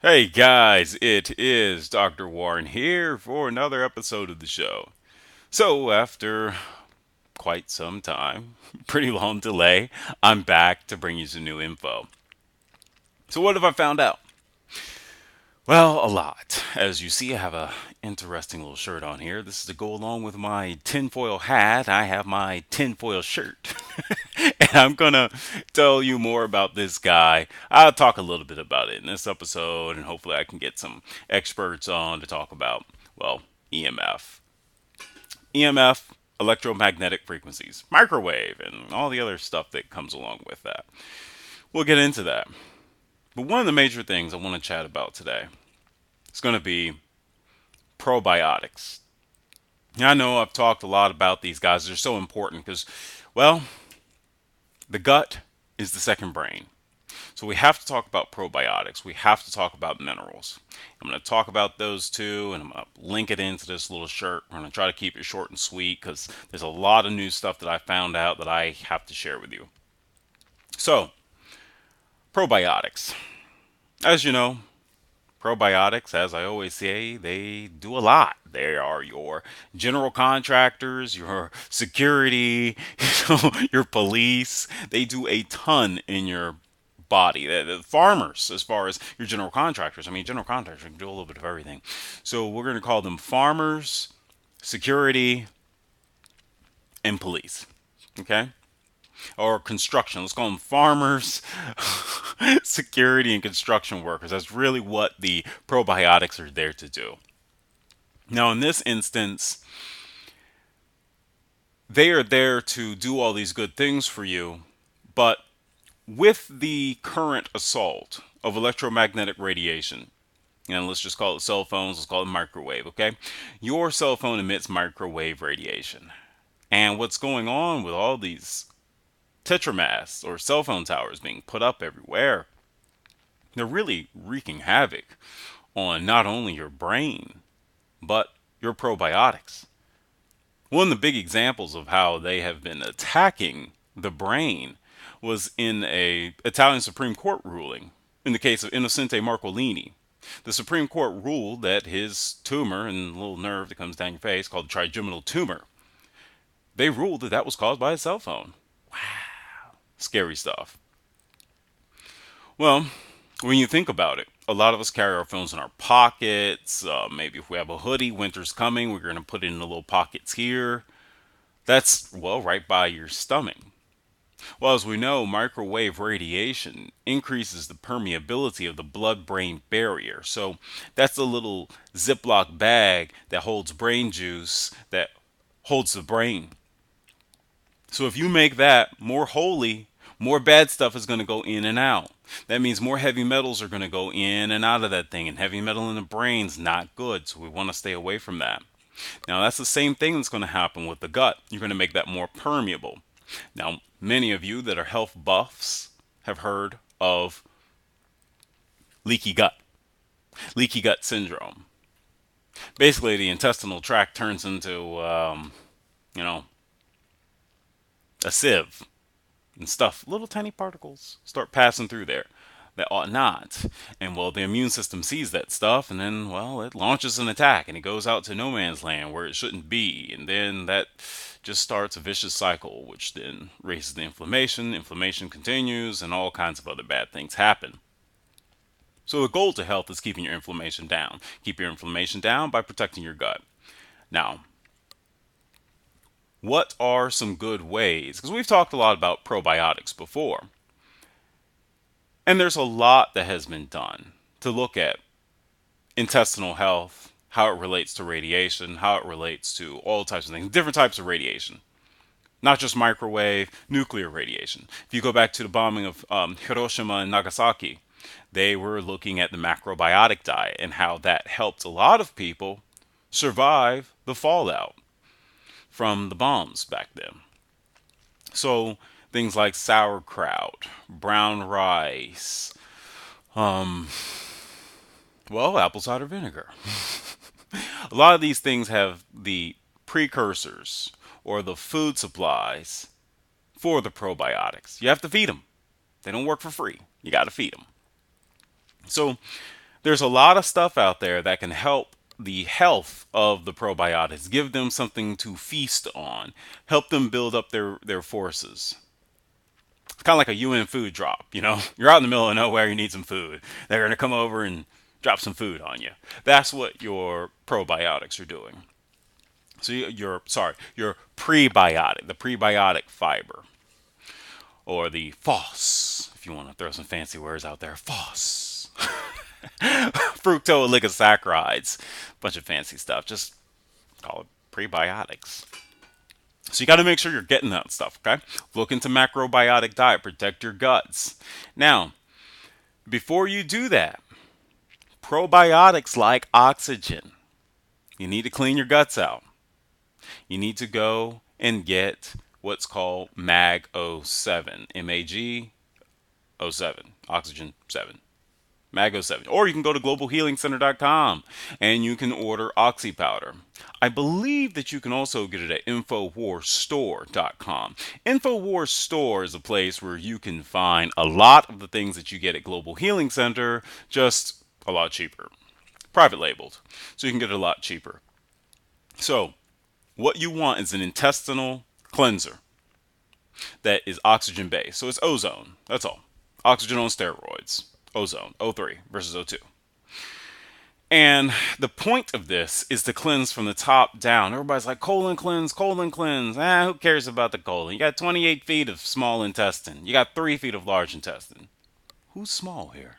Hey guys, it is Dr. Warren here for another episode of the show. So, after quite some time, pretty long delay, I'm back to bring you some new info. So, what have I found out? Well, a lot. As you see, I have a interesting little shirt on here. This is to go along with my tinfoil hat. I have my tinfoil shirt. And I'm gonna tell you more about this guy. I'll talk a little bit about it in this episode, and hopefully I can get some experts on to talk about, well, EMF. EMF, electromagnetic frequencies, microwave, and all the other stuff that comes along with that. We'll get into that. But one of the major things I want to chat about today is going to be probiotics. Now, I know I've talked a lot about these guys. They're so important because, well, the gut is the second brain. So we have to talk about probiotics. We have to talk about minerals. I'm going to talk about those two, and I'm going to link it into this little shirt. We're going to try to keep it short and sweet because there's a lot of new stuff that I found out that I have to share with you. So, probiotics. As you know, probiotics, as I always say, they do a lot. They are your general contractors, your security, your police. They do a ton in your body. The farmers, as far as your general contractors. I mean, general contractors can do a little bit of everything. So we're going to call them farmers, security, and police. Okay? Or construction. Let's call them farmers, security, and construction workers. That's really what the probiotics are there to do. Now, in this instance, they are there to do all these good things for you, but with the current assault of electromagnetic radiation, and let's just call it cell phones, let's call it microwave, okay? Your cell phone emits microwave radiation. And what's going on with all these tetramasts or cell phone towers being put up everywhere, they're really wreaking havoc on not only your brain, but your probiotics. One of the big examples of how they have been attacking the brain was in a Italian Supreme Court ruling in the case of Innocente Marcolini. The Supreme Court ruled that his tumor and the little nerve that comes down your face called trigeminal tumor, they ruled that that was caused by a cell phone. Scary stuff. Well, when you think about it, a lot of us carry our phones in our pockets. Maybe if we have a hoodie, winter's coming, we're going to put it in the little pockets here. That's, well, right by your stomach. Well, as we know, microwave radiation increases the permeability of the blood brain barrier. So that's a little Ziploc bag that holds brain juice, that holds the brain. So if you make that more holy, more bad stuff is going to go in and out. That means more heavy metals are going to go in and out of that thing, and heavy metal in the brain's not good. So we want to stay away from that. Now, that's the same thing that's going to happen with the gut. You're going to make that more permeable. Now, many of you that are health buffs have heard of leaky gut, leaky gut syndrome. Basically, the intestinal tract turns into, you know, a sieve, and stuff, little tiny particles start passing through there that ought not. And well, the immune system sees that stuff, and then, well, it launches an attack and it goes out to no man's land where it shouldn't be. And then that just starts a vicious cycle, which then raises the inflammation. Inflammation continues, and all kinds of other bad things happen. So the goal to health is keeping your inflammation down. Keep your inflammation down by protecting your gut. Now, what are some good ways? Because we've talked a lot about probiotics before. And there's a lot that has been done to look at intestinal health, how it relates to radiation, how it relates to all types of things, different types of radiation, not just microwave, nuclear radiation. If you go back to the bombing of Hiroshima and Nagasaki, they were looking at the macrobiotic diet and how that helped a lot of people survive the fallout from the bombs back then. So things like sauerkraut, brown rice, um, well, apple cider vinegar. A lot of these things have the precursors or the food supplies for the probiotics. You have to feed them. They don't work for free. You got to feed them. So There's a lot of stuff out there that can help the health of the probiotics, give them something to feast on, help them build up their forces. It's kind of like a UN food drop, you know? You're out in the middle of nowhere, you need some food. They're going to come over and drop some food on you. That's what your probiotics are doing. So your prebiotic, the prebiotic fiber, or the FOS, if you want to throw some fancy words out there, FOS. Fructooligosaccharides. Bunch of fancy stuff. Just call it prebiotics. So you got to make sure you're getting that stuff, okay? Look into macrobiotic diet, protect your guts. Now, before you do that, probiotics like oxygen. You need to clean your guts out. You need to go and get what's called MAG 07, MAG 07, oxygen 7. MAG 07. Or you can go to globalhealingcenter.com and you can order oxy powder. I believe that you can also get it at infowarstore.com. Infowars Store is a place where you can find a lot of the things that you get at Global Healing Center, just a lot cheaper. Private labeled. So you can get it a lot cheaper. So, what you want is an intestinal cleanser that is oxygen based. So it's ozone. That's all. Oxygen on steroids. Ozone. O3 versus O2. And the point of this is to cleanse from the top down. Everybody's like, colon cleanse, colon cleanse. Who cares about the colon? You got 28 feet of small intestine. You got 3 feet of large intestine. Who's small here?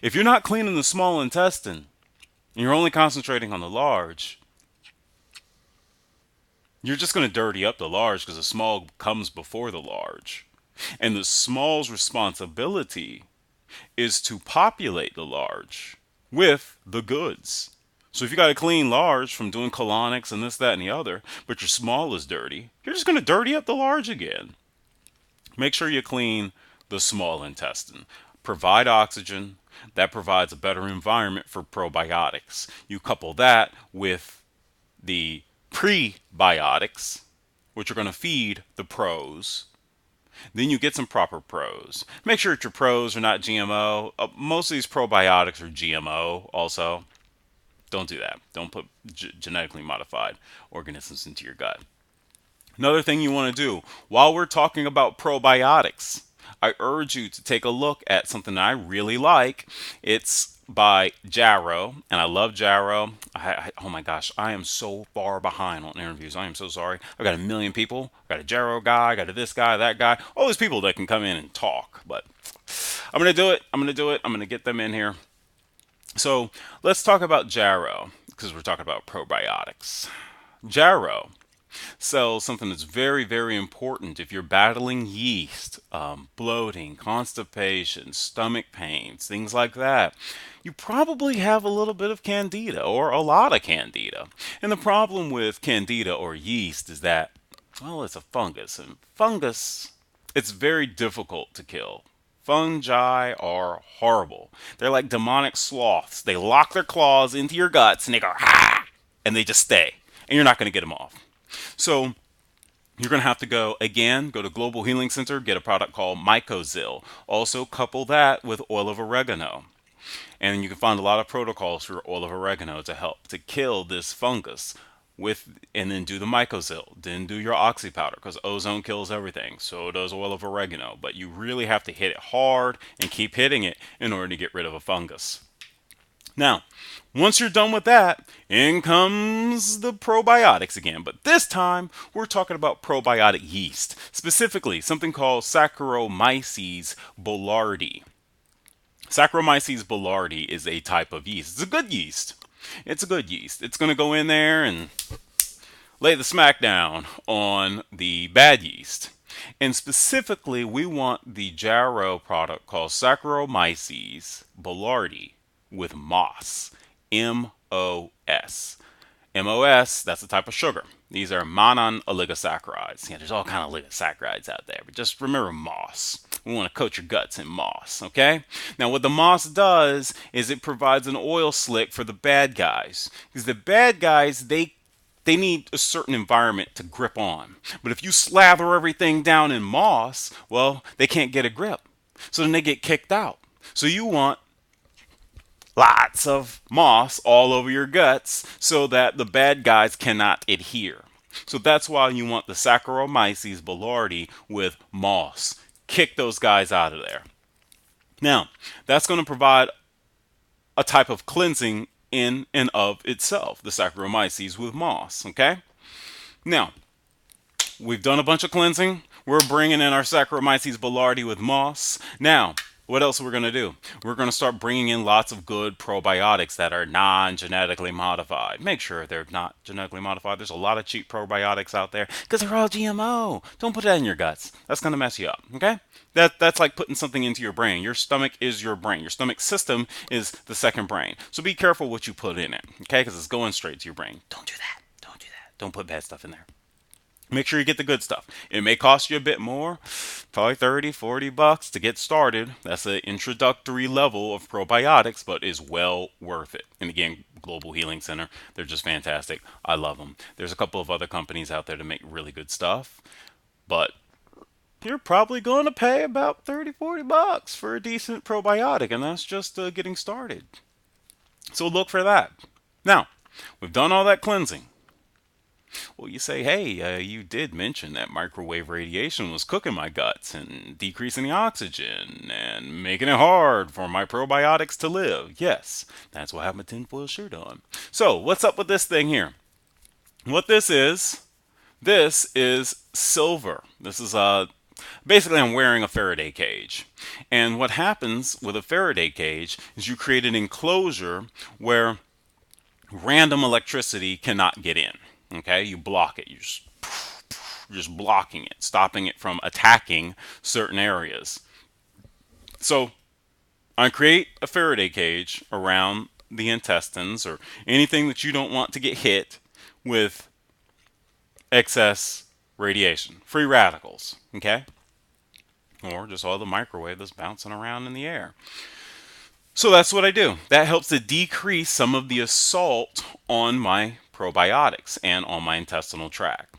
If you're not cleaning the small intestine, and you're only concentrating on the large, you're just going to dirty up the large because the small comes before the large. And the small's responsibility is to populate the large with the goods. So if you got to clean large from doing colonics and this, that, and the other, but your small is dirty, you're just going to dirty up the large again. Make sure you clean the small intestine. Provide oxygen. That provides a better environment for probiotics. You couple that with the prebiotics, which are going to feed the pros. Then you get some proper pros. Make sure that your pros are not GMO. Most of these probiotics are GMO also. Don't do that. Don't put genetically modified organisms into your gut. Another thing you want to do, while we're talking about probiotics, I urge you to take a look at something that I really like. It's by Jarrow, and I love Jarrow. Oh my gosh, I am so far behind on interviews. I am so sorry. I've got a million people. I've got a Jarrow guy, I got a this guy, that guy. All these people that can come in and talk. But I'm going to do it. I'm going to do it. I'm going to get them in here. So let's talk about Jarrow, because we're talking about probiotics. Jarrow sells something that's very, very important if you're battling yeast, bloating, constipation, stomach pains, things like that. You probably have a little bit of candida or a lot of candida. And the problem with candida or yeast is that, well, it's a fungus. And fungus, it's very difficult to kill. Fungi are horrible. They're like demonic sloths. They lock their claws into your guts and they go, ah, and they just stay. And you're not going to get them off. So you're going to have to go to Global Healing Center, get a product called Mycozil. Also couple that with oil of oregano. And you can find a lot of protocols for oil of oregano to help to kill this fungus and then do the Mycozil. Then do your oxy powder because ozone kills everything. So does oil of oregano. But you really have to hit it hard and keep hitting it in order to get rid of a fungus. Now, once you're done with that, in comes the probiotics again. But this time, we're talking about probiotic yeast. Specifically, something called Saccharomyces boulardii. Saccharomyces boulardii is a type of yeast. It's a good yeast. It's a good yeast. It's going to go in there and lay the smackdown on the bad yeast. And specifically, we want the Jarrow product called Saccharomyces boulardii with MOS. M-O-S. MOS, that's a type of sugar. These are mononoligosaccharides. Yeah, there's all kind of oligosaccharides out there, but just remember MOS. We want to coat your guts in MOS, okay? Now, what the MOS does is it provides an oil slick for the bad guys. Because the bad guys, they need a certain environment to grip on. But if you slather everything down in MOS, well, they can't get a grip. So then they get kicked out. So you want lots of moss all over your guts so that the bad guys cannot adhere. So that's why you want the Saccharomyces boulardii with moss. Kick those guys out of there. Now, that's going to provide a type of cleansing in and of itself, the Saccharomyces with moss, okay? Now, we've done a bunch of cleansing. We're bringing in our Saccharomyces boulardii with moss. Now, what else are we going to do? We're going to start bringing in lots of good probiotics that are non-genetically modified. Make sure they're not genetically modified. There's a lot of cheap probiotics out there because they're all GMO. Don't put that in your guts. That's going to mess you up, okay? That's like putting something into your brain. Your stomach is your brain. Your stomach system is the second brain. So be careful what you put in it, okay? Because it's going straight to your brain. Don't do that. Don't do that. Don't put bad stuff in there. Make sure you get the good stuff. It may cost you a bit more, probably 30, 40 bucks to get started. That's an introductory level of probiotics, but is well worth it. And again, Global Healing Center, they're just fantastic. I love them. There's a couple of other companies out there to make really good stuff, but you're probably going to pay about 30, 40 bucks for a decent probiotic, and that's just getting started. So look for that. Now, we've done all that cleansing. Well, you say, hey, you did mention that microwave radiation was cooking my guts and decreasing the oxygen and making it hard for my probiotics to live. Yes, that's why I have my tinfoil shirt on. So, what's up with this thing here? What this is silver. This is basically I'm wearing a Faraday cage. And what happens with a Faraday cage is you create an enclosure where random electricity cannot get in. Okay, you block it. You're just blocking it, stopping it from attacking certain areas. So I create a Faraday cage around the intestines or anything that you don't want to get hit with excess radiation, free radicals, okay? Or just all the microwave that's bouncing around in the air. So that's what I do. That helps to decrease some of the assault on my probiotics and on my intestinal tract.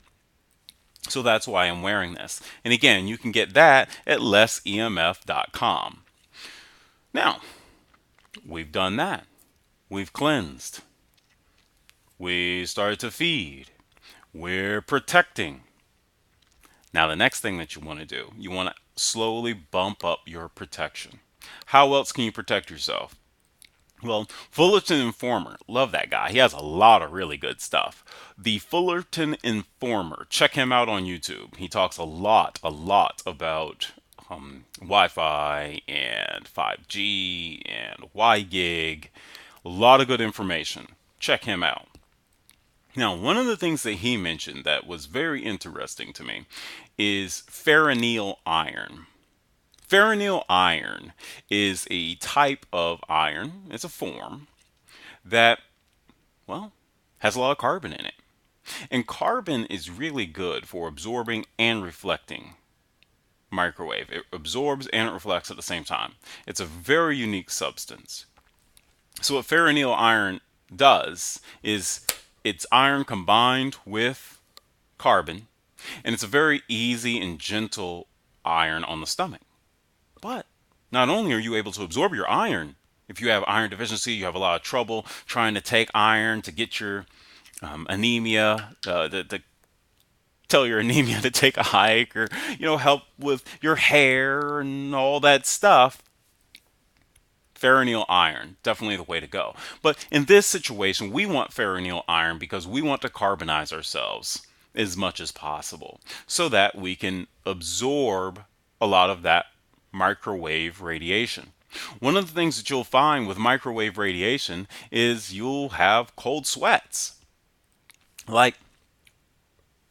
So that's why I'm wearing this. And again, you can get that at lessemf.com. Now, we've done that. We've cleansed. We started to feed. We're protecting. Now, the next thing that you want to do, you want to slowly bump up your protection. How else can you protect yourself? Well, Fullerton Informer, love that guy. He has a lot of really good stuff. The Fullerton Informer, check him out on YouTube. He talks a lot about Wi-Fi and 5G and Y-Gig. A lot of good information. Check him out. Now, one of the things that he mentioned that was very interesting to me is ferroneal iron. Ferroneal iron is a type of iron, it's a form that, well, has a lot of carbon in it. And carbon is really good for absorbing and reflecting microwave. It absorbs and it reflects at the same time. It's a very unique substance. So what ferroneal iron does is it's iron combined with carbon, and it's a very easy and gentle iron on the stomach. But not only are you able to absorb your iron, if you have iron deficiency, you have a lot of trouble trying to take iron to get your anemia, to tell your anemia to take a hike, or help with your hair and all that stuff. Ferroneal iron, definitely the way to go. But in this situation, we want ferroneal iron because we want to carbonize ourselves as much as possible so that we can absorb a lot of that microwave radiation. One of the things that you'll find with microwave radiation is you'll have cold sweats. Like,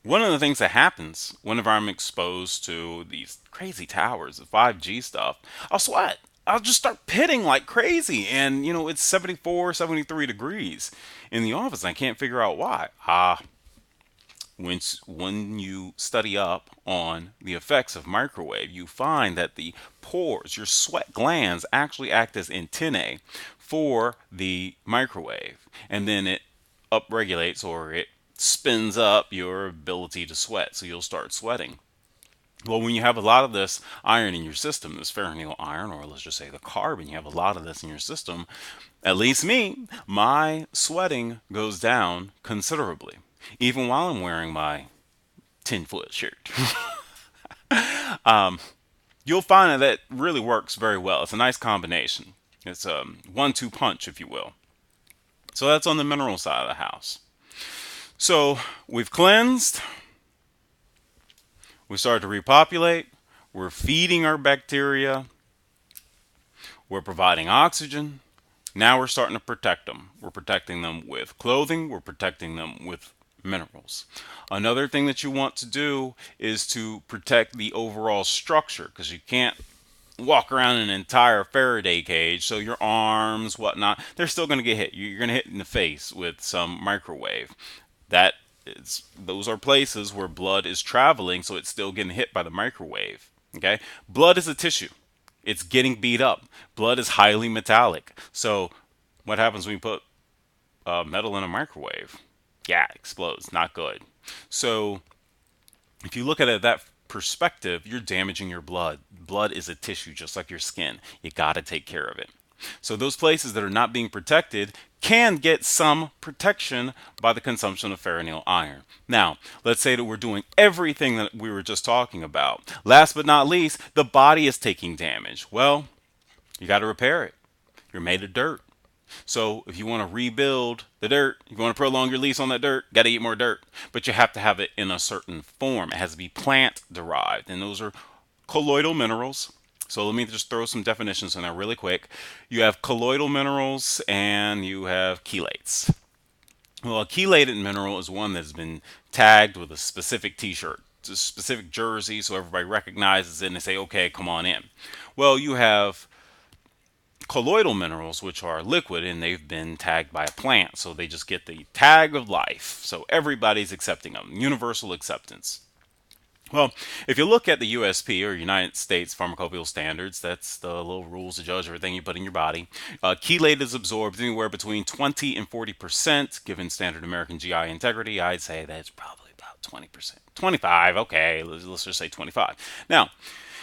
one of the things that happens whenever I'm exposed to these crazy towers, the 5G stuff, I'll sweat. I'll just start pitting like crazy. And, it's 74, 73 degrees in the office. And I can't figure out why. When you study up on the effects of microwave, you find that the pores, your sweat glands, actually act as antennae for the microwave. And then it upregulates or it spins up your ability to sweat. So you'll start sweating. Well, when you have a lot of this iron in your system, this ferroneal iron, or let's just say the carbon, you have a lot of this in your system, at least me, my sweating goes down considerably, even while I'm wearing my 10-foot shirt. You'll find that that really works very well. It's a nice combination. It's a 1-2 punch, if you will. So that's on the mineral side of the house. So we've cleansed, we started to repopulate, we're feeding our bacteria, we're providing oxygen. Now we're starting to protect them. We're protecting them with clothing, we're protecting them with minerals. Another thing that you want to do is to protect the overall structure, because you can't walk around an entire Faraday cage, so your arms, whatnot, they're still going to get hit. You're going to hit in the face with some microwave. That those are places where blood is traveling, so it's still getting hit by the microwave. Okay, blood is a tissue. It's getting beat up. Blood is highly metallic. So, what happens when you put metal in a microwave? Yeah, it explodes. Not good. So, if you look at it that perspective, you're damaging your blood. Blood is a tissue just like your skin. You got to take care of it. So those places that are not being protected can get some protection by the consumption of ferroneal iron. Now, let's say that we're doing everything that we were just talking about. Last but not least, the body is taking damage. Well, you got to repair it. You're made of dirt. So if you want to rebuild the dirt, you want to prolong your lease on that dirt, got to eat more dirt. But you have to have it in a certain form. It has to be plant derived, and those are colloidal minerals. So let me just throw some definitions in there really quick. You have colloidal minerals and you have chelates. Well, a chelated mineral is one that's been tagged with a specific T-shirt, a specific jersey, so everybody recognizes it and they say, "Okay, come on in." Well, you have colloidal minerals, which are liquid and they've been tagged by a plant, so they just get the tag of life. So everybody's accepting them, universal acceptance. Well, if you look at the USP, or United States Pharmacopoeial Standards, that's the little rules to judge everything you put in your body. Chelate is absorbed anywhere between 20 and 40%. Given standard American GI integrity, I'd say that's probably about 20%. 25, okay, let's just say 25. Now,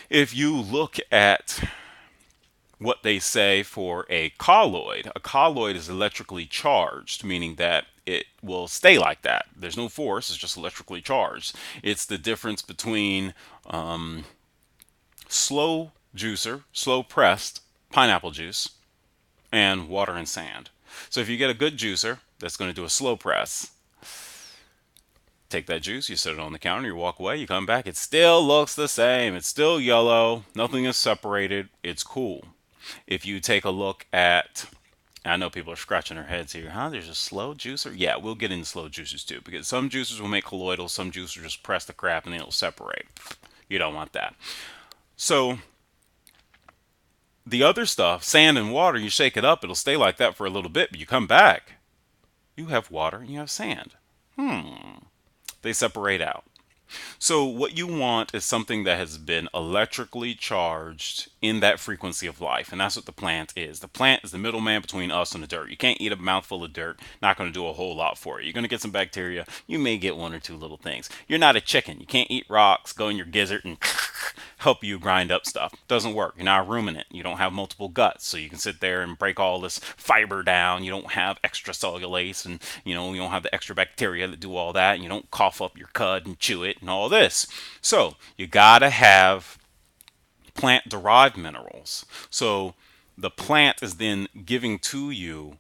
if you look at what they say for a colloid is electrically charged, meaning that it will stay like that. There's no force, it's just electrically charged. It's the difference between slow juicer, slow pressed pineapple juice, and water and sand. So if you get a good juicer that's going to do a slow press, take that juice, you set it on the counter, you walk away, you come back, it still looks the same. It's still yellow, nothing is separated, it's cool. If you take a look at, I know people are scratching their heads here, huh? There's a slow juicer? Yeah, we'll get into slow juicers too, because some juicers will make colloidal, some juicers just press the crap and then it'll separate. You don't want that. So the other stuff, sand and water, you shake it up, it'll stay like that for a little bit, but you come back, you have water and you have sand. They separate out. So what you want is something that has been electrically charged in that frequency of life, and that's what the plant is. The plant is the middleman between us and the dirt. You can't eat a mouthful of dirt, not going to do a whole lot for you. You're going to get some bacteria, you may get one or two little things. You're not a chicken. You can't eat rocks, go in your gizzard and help you grind up stuff. Doesn't work. You're not a ruminant. You don't have multiple guts, so you can sit there and break all this fiber down. You don't have extra cellulase, and you don't have the extra bacteria that do all that, and you don't cough up your cud and chew it and all this. So you gotta have plant derived minerals. So the plant is then giving to you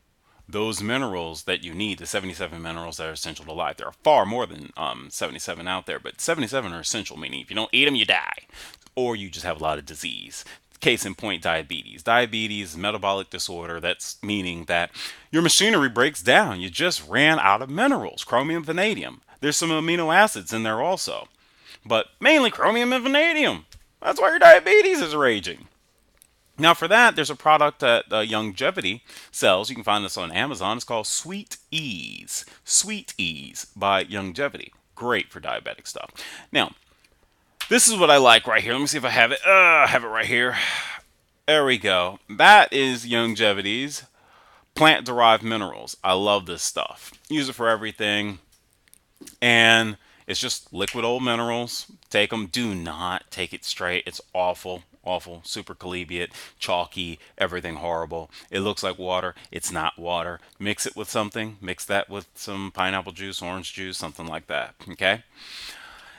those minerals that you need, the 77 minerals that are essential to life. There are far more than 77 out there, but 77 are essential, meaning if you don't eat them, you die, or you just have a lot of disease. Case in point, diabetes. Diabetes is a metabolic disorder. That's meaning that your machinery breaks down. You just ran out of minerals, chromium, vanadium. There's some amino acids in there also, but mainly chromium and vanadium. That's why your diabetes is raging. Now, for that, there's a product that Longevity sells. You can find this on Amazon. It's called Sweet Ease. Sweet Ease by Longevity. Great for diabetic stuff. Now, this is what I like right here. Let me see if I have it. I have it right here. There we go. That is Longevity's plant-derived minerals. I love this stuff. Use it for everything. And It's just liquid old minerals. Take them. Do not take it straight. It's awful, awful, super collegiate, chalky, everything horrible. It looks like water. It's not water. Mix it with something. Mix that with some pineapple juice, orange juice, something like that. Okay?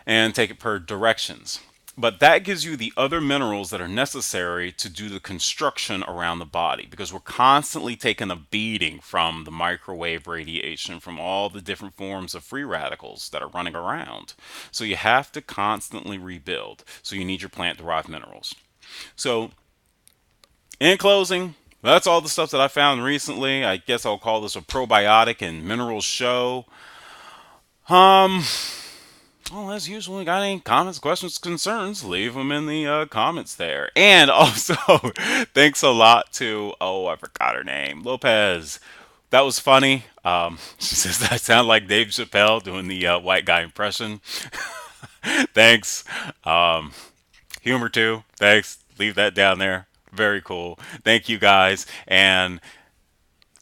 And take it per directions. But that gives you the other minerals that are necessary to do the construction around the body, because we're constantly taking a beating from the microwave radiation, from all the different forms of free radicals that are running around. So you have to constantly rebuild. So you need your plant derived minerals. So, in closing, that's all the stuff that I found recently. I guess I'll call this a probiotic and minerals show. Um, Well, as usual, got any comments, questions, concerns, leave them in the comments there. And also, thanks a lot to, oh, I forgot her name, Lopez. That was funny. She says that I sound like Dave Chappelle doing the white guy impression. Thanks. Humor too. Thanks. Leave that down there. Very cool. Thank you guys. And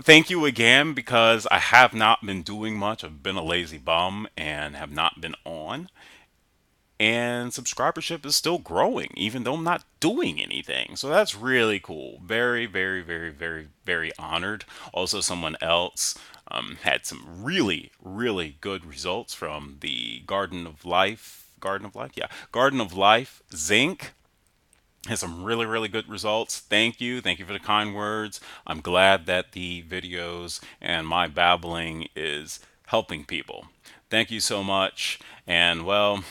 thank you again, because I have not been doing much. I've been a lazy bum and have not been on, and subscribership is still growing even though I'm not doing anything. So that's really cool. Very, very, very, very, very honored. Also, someone else had some really, really good results from the Garden of Life zinc. Has some really, really good results. Thank you. Thank you for the kind words. I'm glad that the videos and my babbling is helping people. Thank you so much. And well,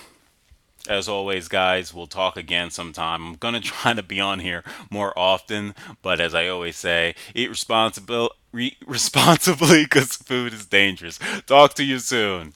as always, guys, we'll talk again sometime. I'm going to try to be on here more often, but as I always say, eat responsibly because food is dangerous. Talk to you soon.